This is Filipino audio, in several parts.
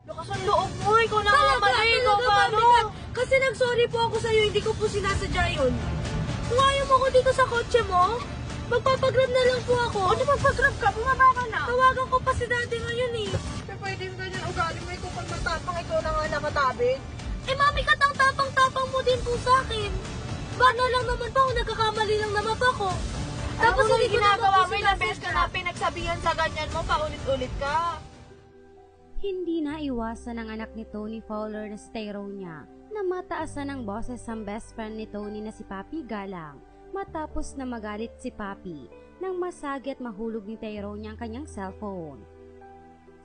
Lakas ang loob mo, ikaw na nga mali, ikaw Talaga, pa, Mami Kat. Kasi nagsorry po ako sa'yo, hindi ko po sinasadya yun. Kung ayaw mo ko dito sa kotse mo, magpapagrab na lang po ako. O, di magpag-grab ka, bumaba ka na. Tawagan ko pa si daddy ngayon eh. Pwede yung ganyan ugali mo, ikaw pag matapang, ikaw na nga nakatabi. Eh, Mami Kat, ang tapang-tapang mo din po sa akin. Baka lang naman pa ako, nagkakamali lang naman pa ako. Tapos hindi yung ko ginagawa naman po mo, ilang beses ka sinasadya. na pinagsabihan sa ganyan mo, paulit-ulit ka. Hindi na iwasan ng anak ni Tony Fowler na si Tyronia na mataasan ng boses ang best friend ni Tony na si Papi Galang matapos na magalit si Papi nang masagi at mahulog ni Tyronia ang kanyang cellphone.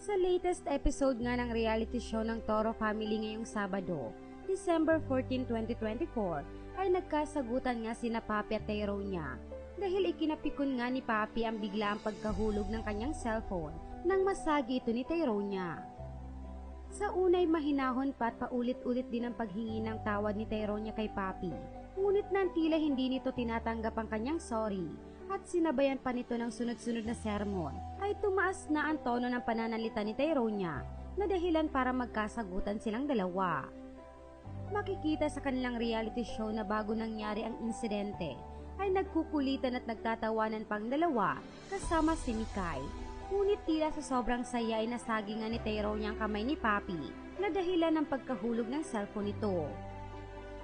Sa latest episode nga ng reality show ng Toro Family ngayong Sabado, December 14, 2024, ay nagkasagutan nga sina Papi at Tyronia dahil ikinapikon nga ni Papi ang biglaang pagkahulog ng kanyang cellphone nang masagi ito ni Tyronia. Sa unay mahinahon pa at paulit-ulit din ang paghingi ng tawad ni Tyronia kay Papi, ngunit nang tila hindi nito tinatanggap ang kanyang sorry at sinabayan pa nito ng sunod-sunod na sermon, ay tumaas na ang tono ng pananalita ni Tyronia na dahilan para magkasagutan silang dalawa. Makikita sa kanilang reality show na bago nangyari ang insidente ay nagkukulitan at nagtatawanan pang dalawa kasama si Mikay. Ngunit tila sa sobrang saya ay nasagi nga ni Tyronia ang kamay ni Papi na dahilan ng pagkahulog ng cellphone nito.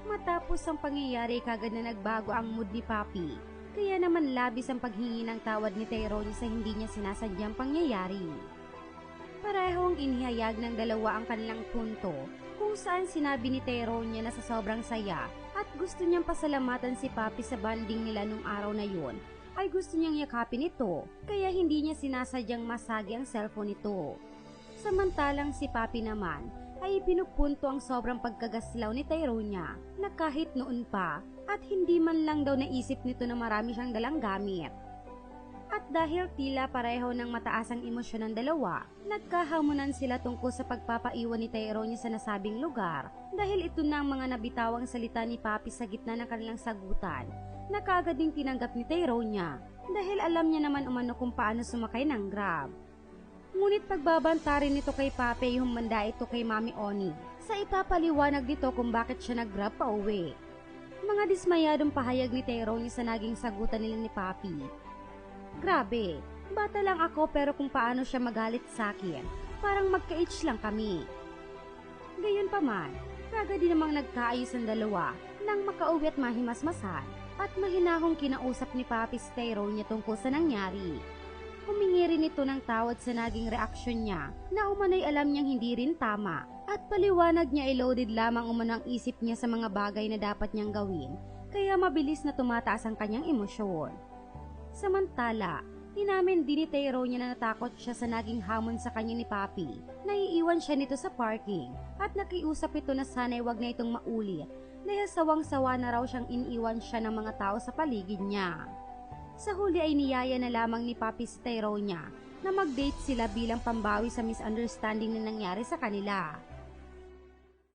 Matapos ang pangyayari kagad na nagbago ang mood ni Papi, kaya naman labis ang paghingi ng tawad ni Tyronia sa hindi niya sinasadyang pangyayari. Parehong inihayag ng dalawa ang kanilang punto kung saan sinabi ni Tyronia na sa sobrang saya at gusto niyang pasalamatan si Papi sa banding nila nung araw na yun, ay gusto niyang yakapin ito, kaya hindi niya sinasadyang masagi ang cellphone nito. Samantalang si Papi naman ay pinupunto ang sobrang pagkagaslaw ni Tyronia na kahit noon pa at hindi man lang daw naisip nito na marami siyang dalang gamit. At dahil tila pareho ng mataas ang emosyon ng dalawa, nagkahamunan sila tungkol sa pagpapaiwan ni Tyronia sa nasabing lugar dahil ito na ang mga nabitawang salita ni Papi sa gitna ng kanilang sagutan na kaagad ding tinanggap ni Tyronia dahil alam niya naman umano kung paano sumakay ng Grab. Ngunit pagbabanta rin nito kay Papi yung humanda ito kay Mami Oni sa ipapaliwanag dito kung bakit siya nag-Grab pa uwi. Mga dismayadong pahayag ni Tyronia sa naging sagutan nila ni Papi. Grabe, bata lang ako pero kung paano siya magalit sa akin, parang magka-age lang kami. Gayunpaman, kagad din namang nagkaayos ang dalawa nang makauwi at mahimasmasan. At mahinahong kinausap ni Papi si Tyronia tungkol sa nangyari. Humingi rin ito ng tawad sa naging reaksyon niya na umano'y alam niyang hindi rin tama at paliwanag niya ay loaded lamang umano ang isip niya sa mga bagay na dapat niyang gawin kaya mabilis na tumataas ang kanyang emosyon. Samantala, inamin din ni Tyronia na natakot siya sa naging hamon sa kanya ni Papi. Naiiwan siya nito sa parking at nakiusap ito na sana'y wag na itong maulit dahil sawang-sawa na raw siyang iniwan siya ng mga tao sa paligid niya. Sa huli ay niyaya na lamang ni Papi si Tyronia na mag-date sila bilang pambawi sa misunderstanding na nangyari sa kanila.